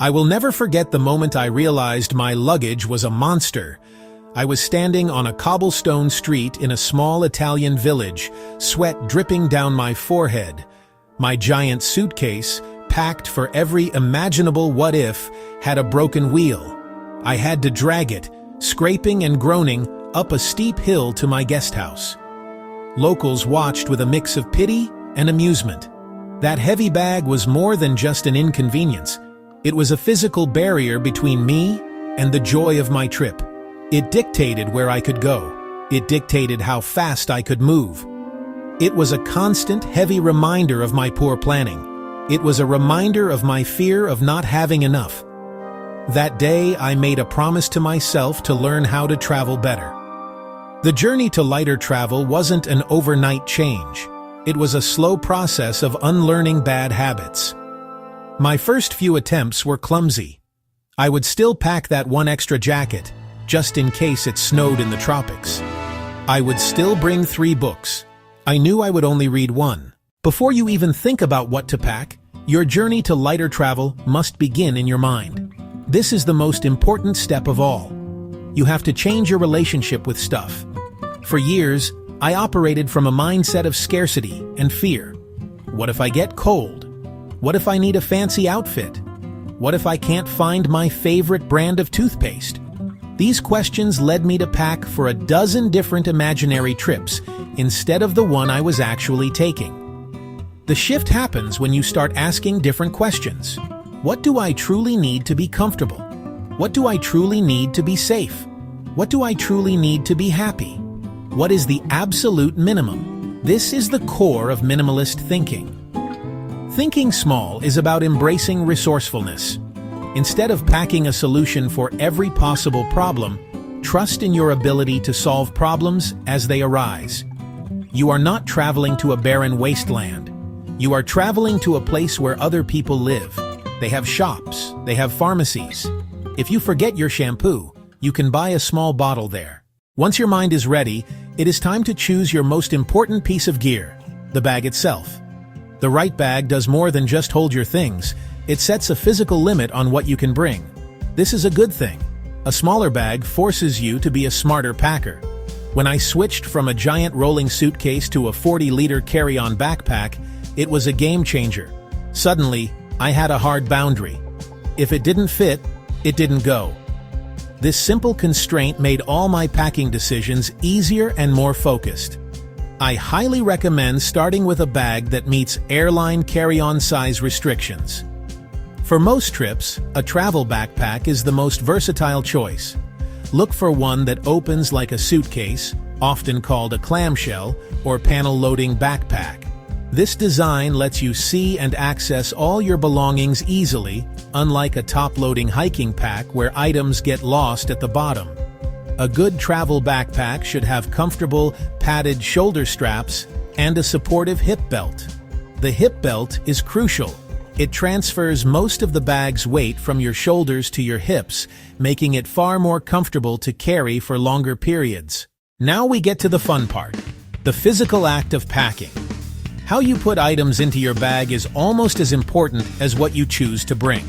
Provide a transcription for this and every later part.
I will never forget the moment I realized my luggage was a monster. I was standing on a cobblestone street in a small Italian village, sweat dripping down my forehead. My giant suitcase, packed for every imaginable what-if, had a broken wheel. I had to drag it, scraping and groaning, up a steep hill to my guest house. Locals watched with a mix of pity and amusement. That heavy bag was more than just an inconvenience. It was a physical barrier between me and the joy of my trip. It dictated where I could go. It dictated how fast I could move. It was a constant, heavy reminder of my poor planning. It was a reminder of my fear of not having enough. That day, I made a promise to myself to learn how to travel better. The journey to lighter travel wasn't an overnight change. It was a slow process of unlearning bad habits. My first few attempts were clumsy. I would still pack that one extra jacket, just in case it snowed in the tropics. I would still bring 3 books. I knew I would only read 1. Before you even think about what to pack, your journey to lighter travel must begin in your mind. This is the most important step of all. You have to change your relationship with stuff. For years, I operated from a mindset of scarcity and fear. What if I get cold? What if I need a fancy outfit? What if I can't find my favorite brand of toothpaste? These questions led me to pack for a dozen different imaginary trips instead of the one I was actually taking. The shift happens when you start asking different questions. What do I truly need to be comfortable? What do I truly need to be safe? What do I truly need to be happy? What is the absolute minimum? This is the core of minimalist thinking. Thinking small is about embracing resourcefulness. Instead of packing a solution for every possible problem, trust in your ability to solve problems as they arise. You are not traveling to a barren wasteland. You are traveling to a place where other people live. They have shops, they have pharmacies. If you forget your shampoo, you can buy a small bottle there. Once your mind is ready, it is time to choose your most important piece of gear, the bag itself. The right bag does more than just hold your things. It sets a physical limit on what you can bring. This is a good thing. A smaller bag forces you to be a smarter packer. When I switched from a giant rolling suitcase to a 40-liter carry-on backpack, it was a game changer. Suddenly, I had a hard boundary. If it didn't fit, it didn't go. This simple constraint made all my packing decisions easier and more focused. I highly recommend starting with a bag that meets airline carry-on size restrictions. For most trips, a travel backpack is the most versatile choice. Look for one that opens like a suitcase, often called a clamshell or panel-loading backpack. This design lets you see and access all your belongings easily, unlike a top-loading hiking pack where items get lost at the bottom. A good travel backpack should have comfortable, padded shoulder straps and a supportive hip belt. The hip belt is crucial. It transfers most of the bag's weight from your shoulders to your hips, making it far more comfortable to carry for longer periods. Now we get to the fun part, the physical act of packing. How you put items into your bag is almost as important as what you choose to bring.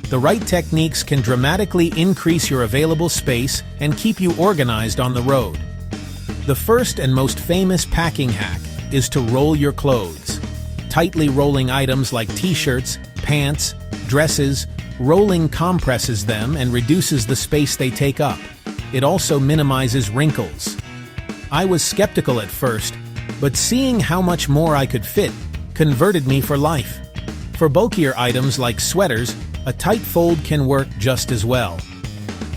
The right techniques can dramatically increase your available space and keep you organized on the road. The first and most famous packing hack is to roll your clothes. Tightly rolling items like t-shirts, pants, dresses, rolling compresses them and reduces the space they take up. It also minimizes wrinkles. I was skeptical at first, but seeing how much more I could fit converted me for life. For bulkier items like sweaters, a tight fold can work just as well.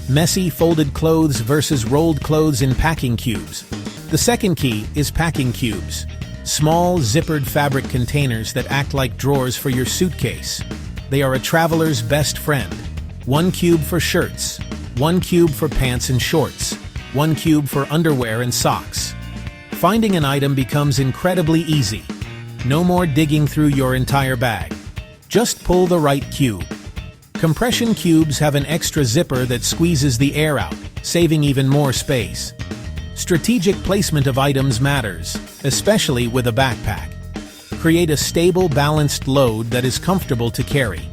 Messy folded clothes versus rolled clothes in packing cubes. The second key is packing cubes. Small, zippered fabric containers that act like drawers for your suitcase. They are a traveler's best friend. 1 cube for shirts, 1 cube for pants and shorts, 1 cube for underwear and socks. Finding an item becomes incredibly easy. No more digging through your entire bag. Just pull the right cube. Compression cubes have an extra zipper that squeezes the air out, saving even more space. Strategic placement of items matters, especially with a backpack. Create a stable, balanced load that is comfortable to carry.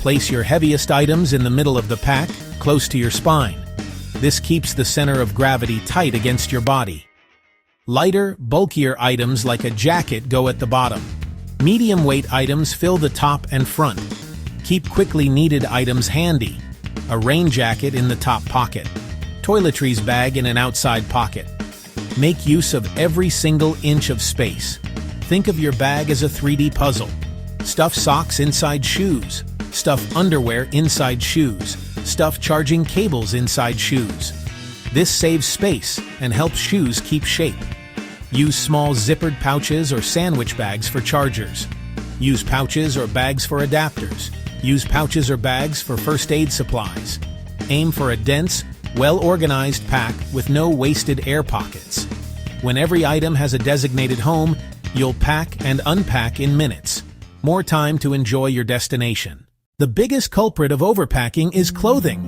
Place your heaviest items in the middle of the pack, close to your spine. This keeps the center of gravity tight against your body. Lighter, bulkier items like a jacket go at the bottom. Medium-weight items fill the top and front. Keep quickly needed items handy. A rain jacket in the top pocket. Toiletries bag in an outside pocket. Make use of every single inch of space. Think of your bag as a 3D puzzle. Stuff socks inside shoes. Stuff underwear inside shoes. Stuff charging cables inside shoes. This saves space and helps shoes keep shape. Use small zippered pouches or sandwich bags for chargers. Use pouches or bags for adapters. Use pouches or bags for first aid supplies. Aim for a dense, well-organized pack with no wasted air pockets. When every item has a designated home, you'll pack and unpack in minutes. More time to enjoy your destination. The biggest culprit of overpacking is clothing.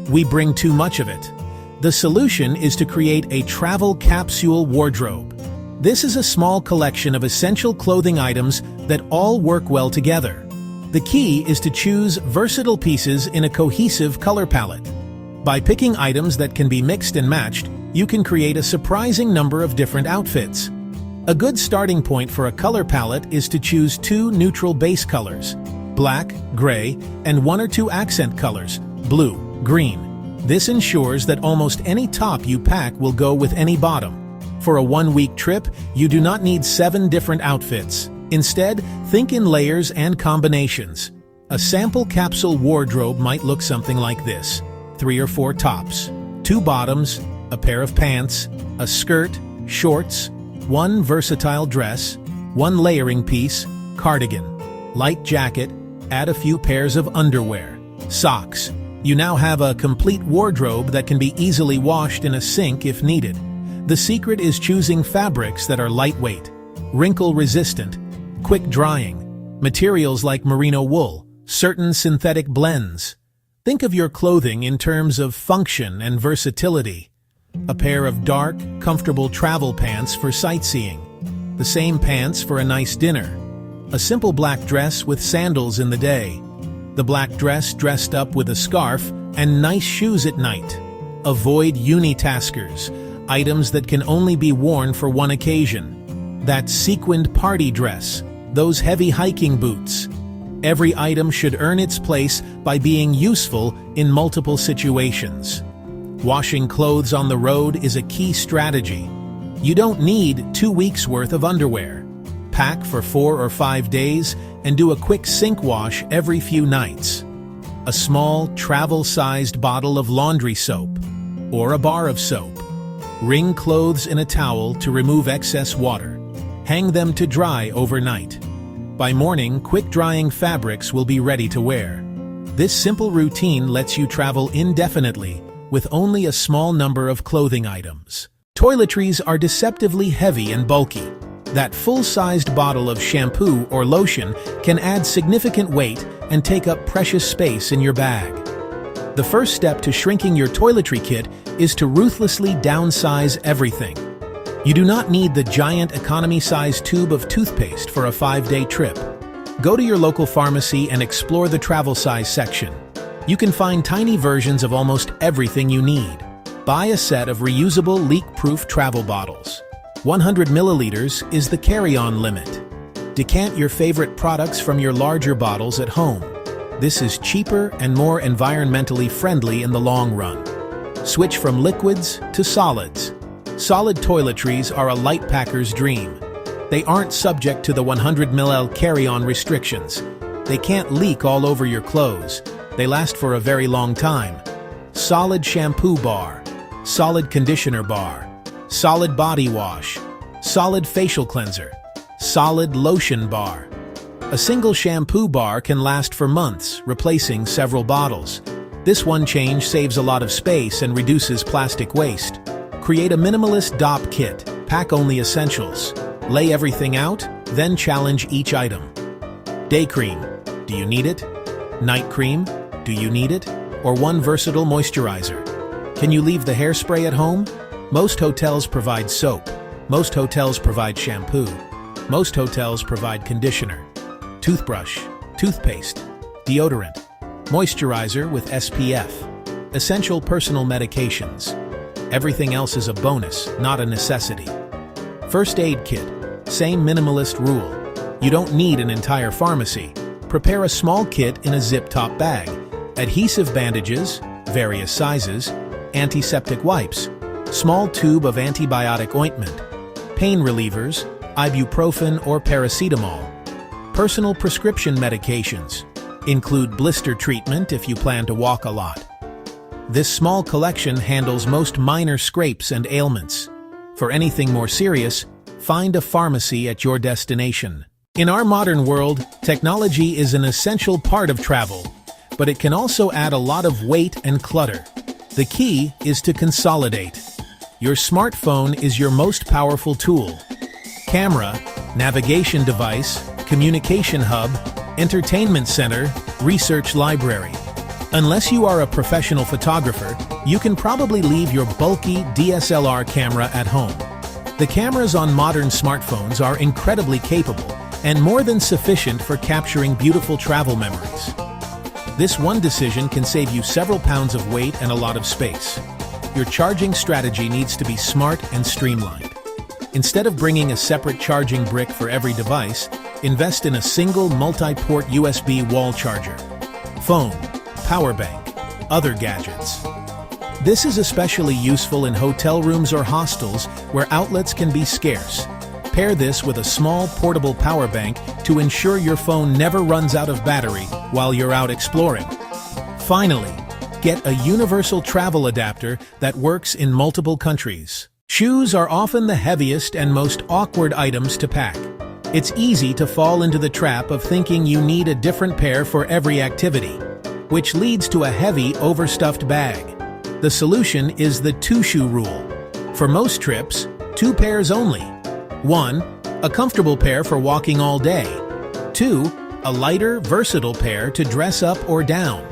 We bring too much of it. The solution is to create a travel capsule wardrobe. This is a small collection of essential clothing items that all work well together. The key is to choose versatile pieces in a cohesive color palette. By picking items that can be mixed and matched, you can create a surprising number of different outfits. A good starting point for a color palette is to choose 2 neutral base colors, black, gray, and 1 or 2 accent colors, blue, green. This ensures that almost any top you pack will go with any bottom. For a 1-week trip, you do not need 7 different outfits. Instead, think in layers and combinations. A sample capsule wardrobe might look something like this: 3 or 4 tops, 2 bottoms, a pair of pants, a skirt, shorts, 1 versatile dress, 1 layering piece, cardigan, light jacket, add a few pairs of underwear, socks. You now have a complete wardrobe that can be easily washed in a sink if needed. The secret is choosing fabrics that are lightweight, wrinkle-resistant, quick-drying, materials like merino wool, certain synthetic blends. Think of your clothing in terms of function and versatility. A pair of dark, comfortable travel pants for sightseeing. The same pants for a nice dinner. A simple black dress with sandals in the day. The black dress dressed up with a scarf and nice shoes at night. Avoid unitaskers, items that can only be worn for one occasion. That sequined party dress, those heavy hiking boots. Every item should earn its place by being useful in multiple situations. Washing clothes on the road is a key strategy. You don't need 2 weeks' worth of underwear. Pack for 4 or 5 days and do a quick sink wash every few nights. A small, travel-sized bottle of laundry soap or a bar of soap. Wring clothes in a towel to remove excess water. Hang them to dry overnight. By morning, quick-drying fabrics will be ready to wear. This simple routine lets you travel indefinitely with only a small number of clothing items. Toiletries are deceptively heavy and bulky. That full-sized bottle of shampoo or lotion can add significant weight and take up precious space in your bag. The first step to shrinking your toiletry kit is to ruthlessly downsize everything. You do not need the giant economy-sized tube of toothpaste for a 5-day trip. Go to your local pharmacy and explore the travel size section. You can find tiny versions of almost everything you need. Buy a set of reusable leak-proof travel bottles. 100 milliliters is the carry-on limit. Decant your favorite products from your larger bottles at home. This is cheaper and more environmentally friendly in the long run. Switch from liquids to solids. Solid toiletries are a light packer's dream. They aren't subject to the 100 ml carry-on restrictions. They can't leak all over your clothes. They last for a very long time. Solid shampoo bar, solid conditioner bar, solid body wash, solid facial cleanser, solid lotion bar. A single shampoo bar can last for months, replacing several bottles. This one change saves a lot of space and reduces plastic waste. Create a minimalist DOP kit. Pack only essentials. Lay everything out, then challenge each item. Day cream. Do you need it? Night cream. Do you need it? Or one versatile moisturizer? Can you leave the hairspray at home? Most hotels provide soap. Most hotels provide shampoo. Most hotels provide conditioner. Toothbrush, toothpaste. deodorant, moisturizer with SPF, essential personal medications. Everything else is a bonus, not a necessity. First aid kit, same minimalist rule. You don't need an entire pharmacy. Prepare a small kit in a zip-top bag. Adhesive bandages, various sizes, antiseptic wipes, small tube of antibiotic ointment, pain relievers, ibuprofen or paracetamol. Personal prescription medications include blister treatment if you plan to walk a lot. This small collection handles most minor scrapes and ailments. For anything more serious, find a pharmacy at your destination. In our modern world, technology is an essential part of travel, but it can also add a lot of weight and clutter. The key is to consolidate. Your smartphone is your most powerful tool. Camera, navigation device, communication hub, entertainment center, research library. Unless you are a professional photographer, you can probably leave your bulky DSLR camera at home. The cameras on modern smartphones are incredibly capable and more than sufficient for capturing beautiful travel memories. This one decision can save you several pounds of weight and a lot of space. Your charging strategy needs to be smart and streamlined. Instead of bringing a separate charging brick for every device, invest in a single multi-port USB wall charger. Phone, power bank, other gadgets. This is especially useful in hotel rooms or hostels where outlets can be scarce. Pair this with a small portable power bank to ensure your phone never runs out of battery while you're out exploring. Finally, get a universal travel adapter that works in multiple countries. Shoes are often the heaviest and most awkward items to pack. It's easy to fall into the trap of thinking you need a different pair for every activity, which leads to a heavy, overstuffed bag. The solution is the two-shoe rule. For most trips, 2 pairs only. 1. A comfortable pair for walking all day. 2. A lighter, versatile pair to dress up or down.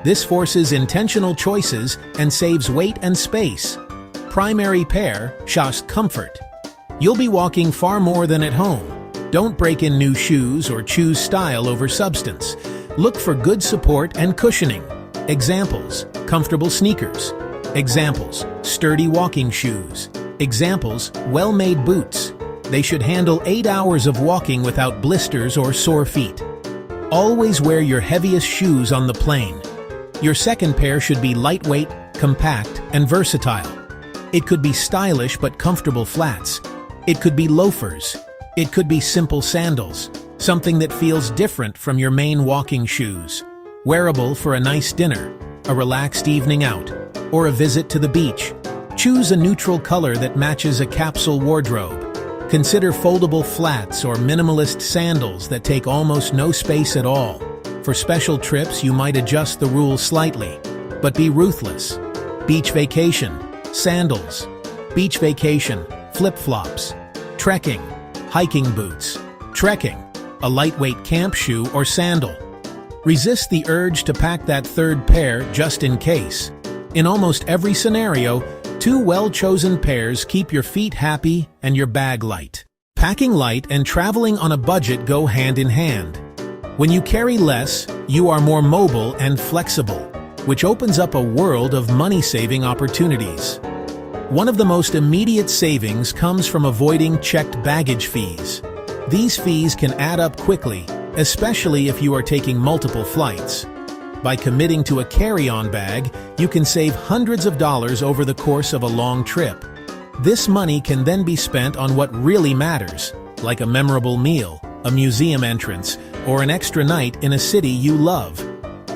This forces intentional choices and saves weight and space. Primary pair shows comfort. You'll be walking far more than at home. Don't break in new shoes or choose style over substance. Look for good support and cushioning. Examples: comfortable sneakers. Examples: sturdy walking shoes. Examples: well-made boots. They should handle 8 hours of walking without blisters or sore feet. Always wear your heaviest shoes on the plane. Your second pair should be lightweight, compact, and versatile. It could be stylish but comfortable flats. It could be loafers. It could be simple sandals, something that feels different from your main walking shoes. Wearable for a nice dinner, a relaxed evening out, or a visit to the beach. Choose a neutral color that matches a capsule wardrobe. Consider foldable flats or minimalist sandals that take almost no space at all. For special trips, you might adjust the rules slightly, but be ruthless. Beach vacation, sandals. Beach vacation, flip-flops. Trekking, hiking boots. Trekking, a lightweight camp shoe or sandal. Resist the urge to pack that third pair just in case. In almost every scenario, 2 well-chosen pairs keep your feet happy and your bag light. Packing light and traveling on a budget go hand in hand. When you carry less, you are more mobile and flexible, which opens up a world of money-saving opportunities. One of the most immediate savings comes from avoiding checked baggage fees. These fees can add up quickly, especially if you are taking multiple flights. By committing to a carry-on bag, you can save hundreds of dollars over the course of a long trip. This money can then be spent on what really matters, like a memorable meal, a museum entrance, or an extra night in a city you love.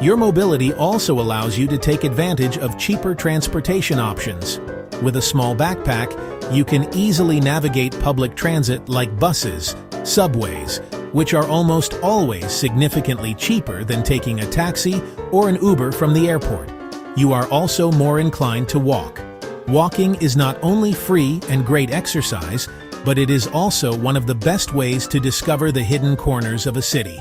Your mobility also allows you to take advantage of cheaper transportation options. With a small backpack, you can easily navigate public transit like buses, subways, which are almost always significantly cheaper than taking a taxi or an Uber from the airport. You are also more inclined to walk. Walking is not only free and great exercise, but it is also one of the best ways to discover the hidden corners of a city.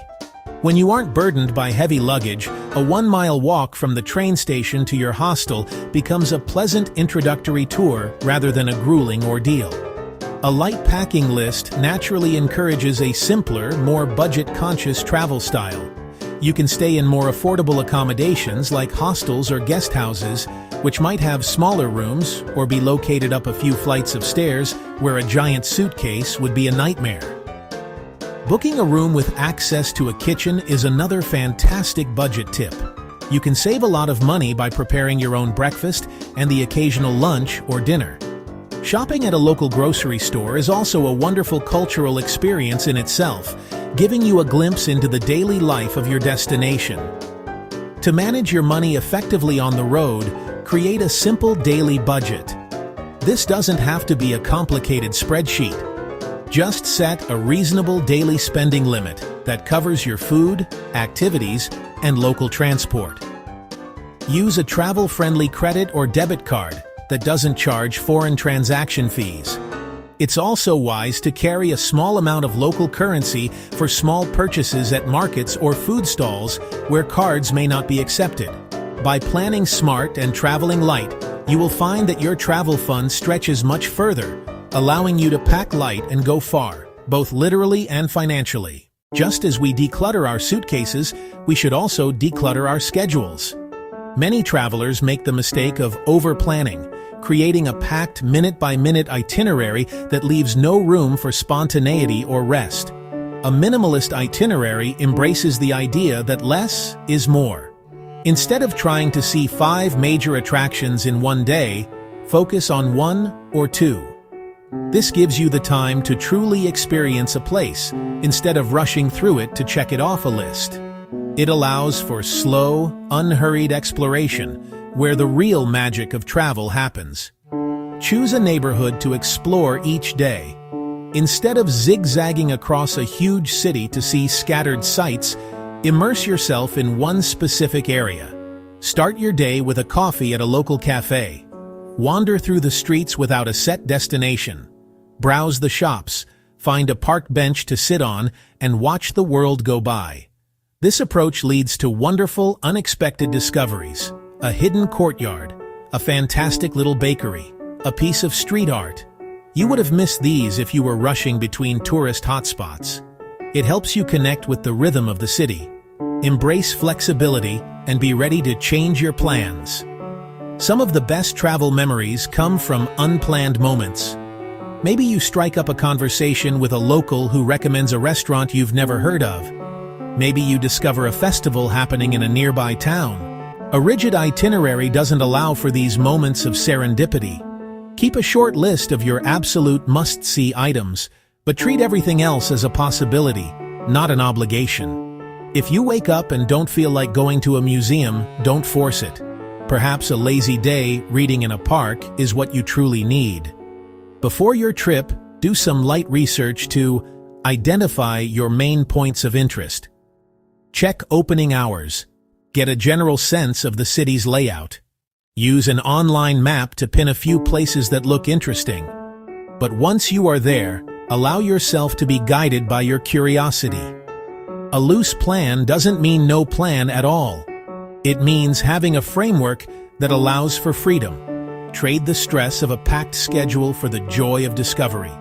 When you aren't burdened by heavy luggage, a 1-mile walk from the train station to your hostel becomes a pleasant introductory tour rather than a grueling ordeal. A light packing list naturally encourages a simpler, more budget-conscious travel style. You can stay in more affordable accommodations like hostels or guest houses, which might have smaller rooms or be located up a few flights of stairs where a giant suitcase would be a nightmare. Booking a room with access to a kitchen is another fantastic budget tip. You can save a lot of money by preparing your own breakfast and the occasional lunch or dinner. Shopping at a local grocery store is also a wonderful cultural experience in itself, giving you a glimpse into the daily life of your destination. To manage your money effectively on the road, create a simple daily budget. This doesn't have to be a complicated spreadsheet. Just set a reasonable daily spending limit that covers your food, activities, and local transport. Use a travel-friendly credit or debit card that doesn't charge foreign transaction fees. It's also wise to carry a small amount of local currency for small purchases at markets or food stalls where cards may not be accepted. By planning smart and traveling light, you will find that your travel fund stretches much further, allowing you to pack light and go far, both literally and financially. Just as we declutter our suitcases, we should also declutter our schedules. Many travelers make the mistake of over-planning, creating a packed minute-by-minute itinerary that leaves no room for spontaneity or rest. A minimalist itinerary embraces the idea that less is more. Instead of trying to see 5 major attractions in one day, focus on 1 or 2. This gives you the time to truly experience a place, instead of rushing through it to check it off a list. It allows for slow, unhurried exploration, where the real magic of travel happens. Choose a neighborhood to explore each day. Instead of zigzagging across a huge city to see scattered sights, immerse yourself in one specific area. Start your day with a coffee at a local cafe. Wander through the streets without a set destination. Browse the shops, find a park bench to sit on, and watch the world go by. This approach leads to wonderful, unexpected discoveries. A hidden courtyard, a fantastic little bakery, a piece of street art. You would have missed these if you were rushing between tourist hotspots. It helps you connect with the rhythm of the city. Embrace flexibility and be ready to change your plans. Some of the best travel memories come from unplanned moments. Maybe you strike up a conversation with a local who recommends a restaurant you've never heard of. Maybe you discover a festival happening in a nearby town. A rigid itinerary doesn't allow for these moments of serendipity. Keep a short list of your absolute must-see items, but treat everything else as a possibility, not an obligation. If you wake up and don't feel like going to a museum, don't force it. Perhaps a lazy day reading in a park is what you truly need. Before your trip, do some light research to identify your main points of interest. Check opening hours. Get a general sense of the city's layout. Use an online map to pin a few places that look interesting. But once you are there, allow yourself to be guided by your curiosity. A loose plan doesn't mean no plan at all. It means having a framework that allows for freedom. Trade the stress of a packed schedule for the joy of discovery.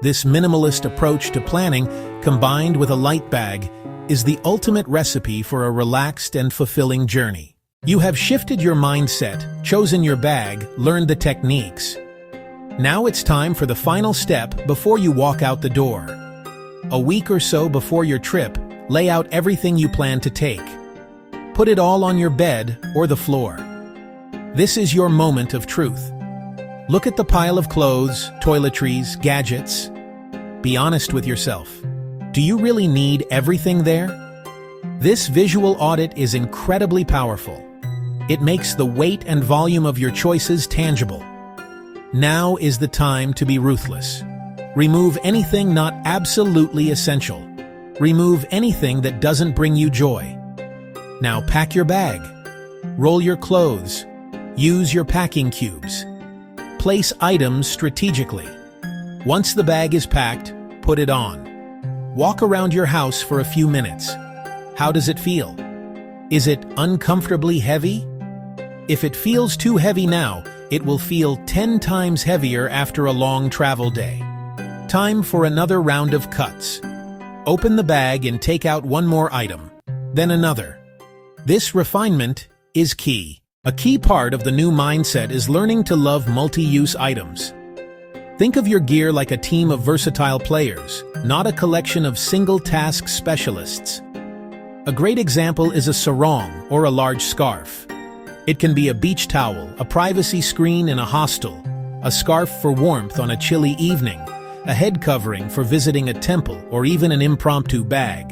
This minimalist approach to planning, combined with a light bag, is the ultimate recipe for a relaxed and fulfilling journey. You have shifted your mindset, chosen your bag, learned the techniques. Now it's time for the final step before you walk out the door. A week or so before your trip, lay out everything you plan to take. Put it all on your bed or the floor. This is your moment of truth. Look at the pile of clothes, toiletries, gadgets. Be honest with yourself. Do you really need everything there? This visual audit is incredibly powerful. It makes the weight and volume of your choices tangible. Now is the time to be ruthless. Remove anything not absolutely essential. Remove anything that doesn't bring you joy. Now pack your bag. Roll your clothes. Use your packing cubes. Place items strategically. Once the bag is packed, put it on. Walk around your house for a few minutes. How does it feel? Is it uncomfortably heavy? If it feels too heavy now, it will feel 10 times heavier after a long travel day. Time for another round of cuts. Open the bag and take out one more item. then another. This refinement is key. A key part of the new mindset is learning to love multi-use items. Think of your gear like a team of versatile players, not a collection of single-task specialists. A great example is a sarong or a large scarf. It can be a beach towel, a privacy screen in a hostel, a scarf for warmth on a chilly evening, a head covering for visiting a temple, or even an impromptu bag.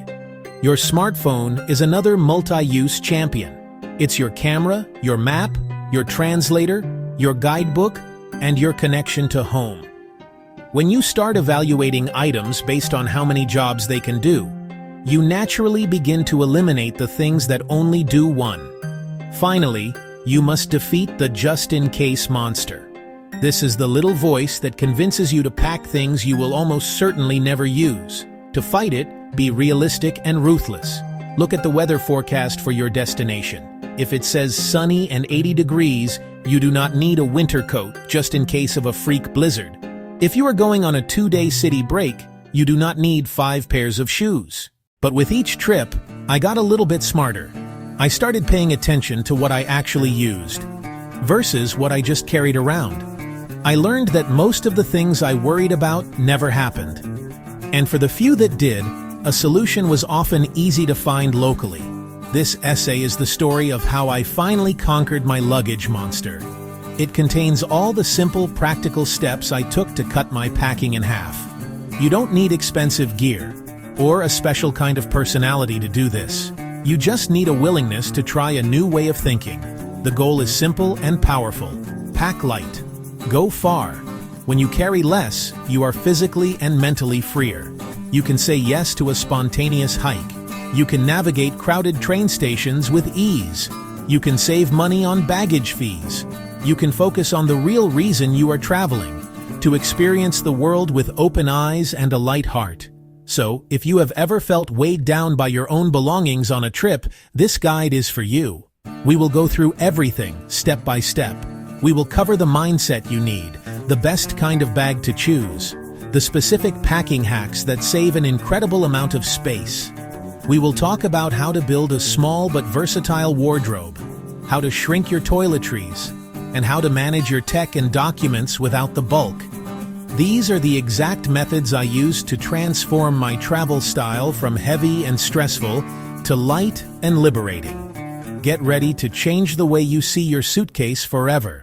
Your smartphone is another multi-use champion. It's your camera, your map, your translator, your guidebook, and your connection to home. When you start evaluating items based on how many jobs they can do, you naturally begin to eliminate the things that only do one. Finally, you must defeat the just-in-case monster. This is the little voice that convinces you to pack things you will almost certainly never use. To fight it, be realistic and ruthless. Look at the weather forecast for your destination. If it says sunny and 80 degrees, you do not need a winter coat just in case of a freak blizzard. If you are going on a 2-day city break, you do not need 5 pairs of shoes. But with each trip, I got a little bit smarter. I started paying attention to what I actually used versus what I just carried around. I learned that most of the things I worried about never happened. And for the few that did, a solution was often easy to find locally. This essay is the story of how I finally conquered my luggage monster. It contains all the simple, practical steps I took to cut my packing in half. You don't need expensive gear or a special kind of personality to do this. You just need a willingness to try a new way of thinking. The goal is simple and powerful. Pack light. Go far. When you carry less, you are physically and mentally freer. You can say yes to a spontaneous hike. You can navigate crowded train stations with ease. You can save money on baggage fees. You can focus on the real reason you are traveling, to experience the world with open eyes and a light heart. So, if you have ever felt weighed down by your own belongings on a trip, this guide is for you. We will go through everything, step by step. We will cover the mindset you need, the best kind of bag to choose, the specific packing hacks that save an incredible amount of space. We will talk about how to build a small but versatile wardrobe, how to shrink your toiletries, and how to manage your tech and documents without the bulk. These are the exact methods I used to transform my travel style from heavy and stressful to light and liberating. Get ready to change the way you see your suitcase forever.